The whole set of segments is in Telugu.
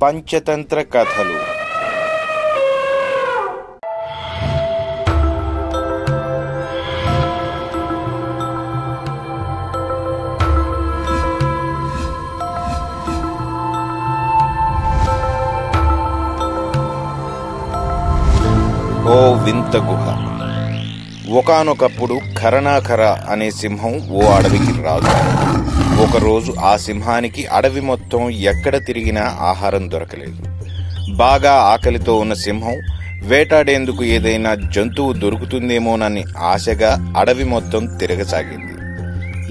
పంచతంత్ర కథలు. ఓ వింత గుహ. ఒకానొకప్పుడు కరణాకర అనే సింహం ఓ అడవికి రాదు. ఒకరోజు ఆ సింహానికి అడవి మొత్తం ఎక్కడ తిరిగినా ఆహారం దొరకలేదు. బాగా ఆకలితో ఉన్న సింహం వేటాడేందుకు ఏదైనా జంతువు దొరుకుతుందేమోనని ఆశగా అడవి మొత్తం తిరగసాగింది.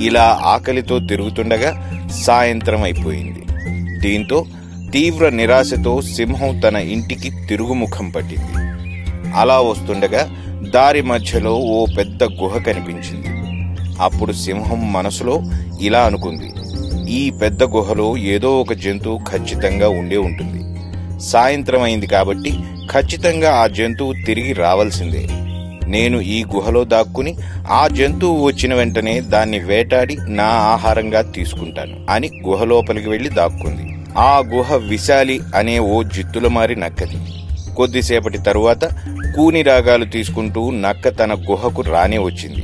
ఇలా ఆకలితో తిరుగుతుండగా సాయంత్రం అయిపోయింది. దీంతో తీవ్ర నిరాశతో సింహం తన ఇంటికి తిరుగుముఖం పట్టింది. అలా వస్తుండగా దారి మధ్యలో ఓ పెద్ద గుహ కనిపించింది. అప్పుడు సింహం మనసులో ఇలా అనుకుంది, ఈ పెద్ద గుహలో ఏదో ఒక జంతువు ఖచ్చితంగా ఉండే ఉంటుంది. సాయంత్రం అయింది కాబట్టి ఖచ్చితంగా ఆ జంతువు తిరిగి రావాల్సిందే. నేను ఈ గుహలో దాక్కుని ఆ జంతువు వచ్చిన వెంటనే దాన్ని వేటాడి నా ఆహారంగా తీసుకుంటాను అని గుహలోపలికి వెళ్లి దాక్కుంది. ఆ గుహ విశాలి అనే ఓ జిత్తులమారి నక్కది. కొద్దిసేపటి తరువాత కూని రాగాలు తీసుకుంటూ నక్క తన గుహకు రానే వచ్చింది.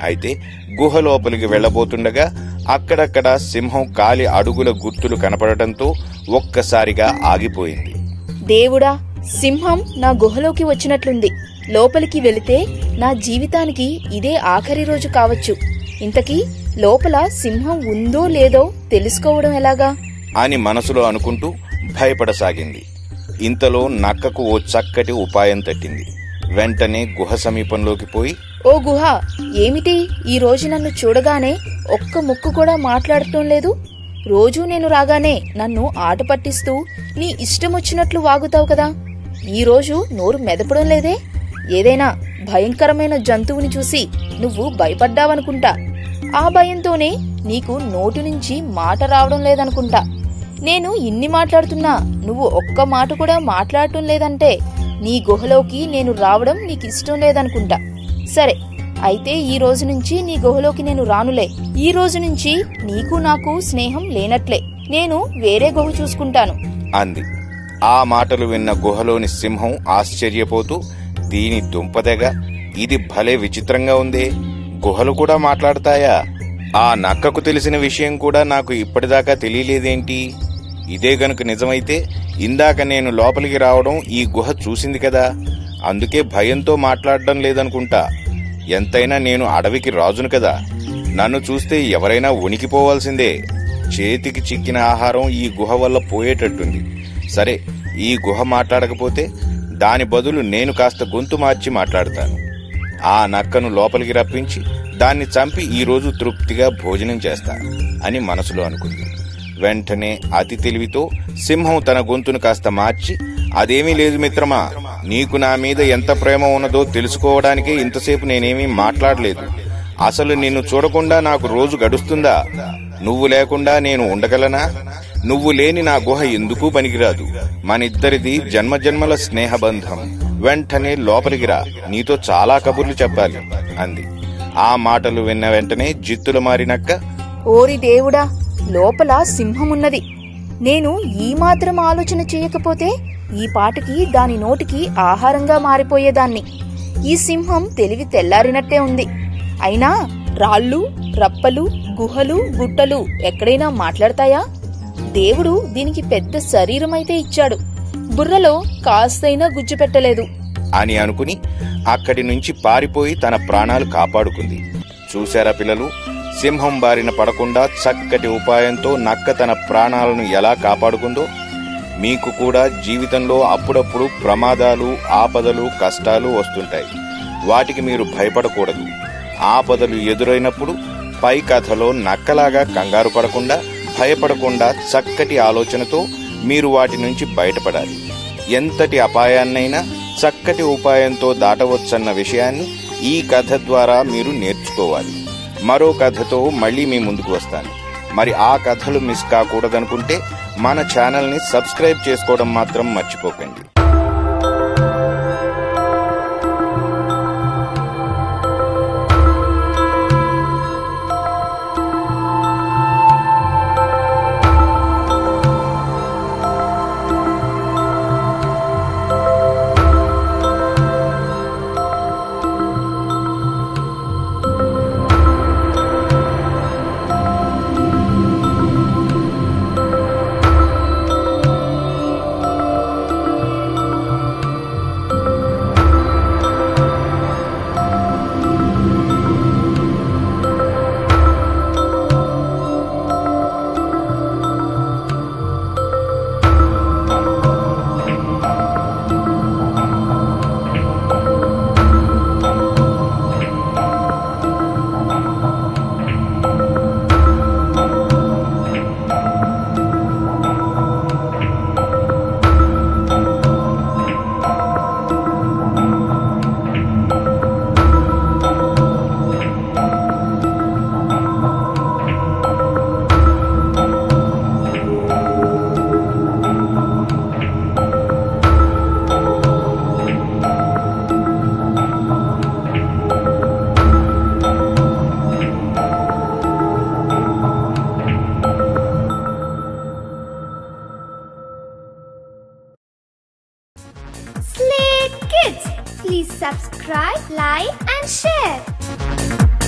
అయితే గుహ లోపలికి వెళ్లబోతుండగా అక్కడక్కడ సింహం కాలి అడుగుల గుర్తులు కనపడటంతో ఒక్కసారిగా ఆగిపోయింది. దేవుడా, సింహం నా గుహలోకి వచ్చినట్లుంది. లోపలికి వెళితే నా జీవితానికి ఇదే ఆఖరి రోజు కావచ్చు. ఇంతకీ లోపల సింహం ఉందో లేదో తెలుసుకోవడం ఎలాగా అని మనసులో అనుకుంటూ భయపడసాగింది. ఇంతలో నక్కకు ఓ చక్కటి ఉపాయం తట్టింది. వెంటనే గుహ సమీపంలోకి పోయి, ఓ గుహ, ఏమిటి ఈ రోజు నన్ను చూడగానే ఒక్క ముక్కు కూడా మాట్లాడటం లేదు? రోజూ నేను రాగానే నన్ను ఆట పట్టిస్తూ నీ ఇష్టమొచ్చినట్లు వాగుతావు కదా. ఈ రోజు నోరు మెదపడం లేదే? ఏదైనా భయంకరమైన జంతువుని చూసి నువ్వు భయపడ్డావనుకుంటా. ఆ భయంతోనే నీకు నోటి నుంచి మాట రావడం లేదనుకుంటా. నేను ఇన్ని మాట్లాడుతున్నా నువ్వు ఒక్క మాట కూడా మాట్లాడటం లేదంటే నీ గుహలోకి నేను రావడం నీకిష్టం లేదనుకుంటా. సరే, అయితే ఈ రోజు నుంచి నీ గుహలోకి నేను రానులే. ఈ రోజు నుంచి నీకు నాకు స్నేహం లేనట్లే. నేను వేరే గుహ చూసుకుంటాను అంది. ఆ మాటలు విన్న గుహలోని సింహం ఆశ్చర్యపోతూ, దీని దుంపదెగ, ఇది భలే విచిత్రంగా ఉందే, గుహలు కూడా మాట్లాడతాయా? ఆ నక్కకు తెలిసిన విషయం కూడా నాకు ఇప్పటిదాకా తెలియలేదేంటి? ఇదే గనుక నిజమైతే ఇందాక నేను లోపలికి రావడం ఈ గుహ చూసింది కదా, అందుకే భయంతో మాట్లాడడం లేదనుకుంటా. ఎంతైనా నేను అడవికి రాజును కదా, నన్ను చూస్తే ఎవరైనా వణికిపోవాల్సిందే. చేతికి చిక్కిన ఆహారం ఈ గుహ వల్ల పోయేటట్టుంది. సరే, ఈ గుహ మాట్లాడకపోతే దాని బదులు నేను కాస్త గొంతు మార్చి మాట్లాడతాను. ఆ నక్కను లోపలికి రప్పించి దాన్ని చంపి ఈరోజు తృప్తిగా భోజనం చేస్తా అని మనసులో అనుకుంది. వెంటనే అతి తెలివితో సింహం తన గొంతును కాస్త మార్చి, అదేమీ లేదు మిత్రమా, నీకు నా మీద ఎంత ప్రేమ ఉన్నదో తెలుసుకోవడానికే ఇంతసేపు నేనేమీ మాట్లాడలేదు. అసలు నిన్ను చూడకుండా నాకు రోజు గడుస్తుందా? నువ్వు లేకుండా నేను ఉండగలనా? నువ్వు లేని నా గుహ ఎందుకు పనికిరాదు. మనిద్దరిది జన్మజన్మల స్నేహబంధం. వెంటనే లోపలికి రా, నీతో చాలా కబుర్లు చెప్పాలి అంది. ఆ మాటలు విన్న వెంటనే జిత్తులు మారినక్క, ఓరి దేవుడా, లోపల సింహమున్నది. నేను ఈ మాత్రం ఆలోచన చేయకపోతే ఈ పాటికి దాని నోటికి ఆహారంగా మారిపోయేదాన్ని. ఈ సింహం తెలివి తెల్లారినట్టే ఉంది. అయినా రాళ్ళు, రప్పలు, గుహలు, గుట్టలు ఎక్కడైనా మాట్లాడతాయా? దేవుడు దీనికి పెద్ద శరీరమైతే ఇచ్చాడు, బుర్రలో కాస్తైనా గుజ్జు పెట్టలేదు అని అనుకుని అక్కడి నుంచి పారిపోయి తన ప్రాణాలు కాపాడుకుంది. చూశారా పిల్లలు, సింహం బారిన పడకుండా చక్కటి ఉపాయంతో నక్క తన ప్రాణాలను ఎలా కాపాడుకుందో. మీకు కూడా జీవితంలో అప్పుడప్పుడు ప్రమాదాలు, ఆపదలు, కష్టాలు వస్తుంటాయి. వాటికి మీరు భయపడకూడదు. ఆపదలు ఎదురైనప్పుడు పై కథలో నక్కలాగా కంగారు పడకుండా, భయపడకుండా చక్కటి ఆలోచనతో మీరు వాటి నుంచి బయటపడాలి. ఎంతటి అపాయాన్నైనా చక్కటి ఉపాయంతో దాటవచ్చన్న విషయాన్ని ఈ కథ ద్వారా మీరు నేర్చుకోవాలి. మరో కథతో మళ్ళీ మీ ముందుకు వస్తాను. మరి ఆ కథలు మిస్ కాకూడదనుకుంటే మన ఛానల్ని సబ్స్క్రైబ్ చేసుకోవడం మాత్రం మర్చిపోకండి. Slate Kids. Please subscribe, like and share.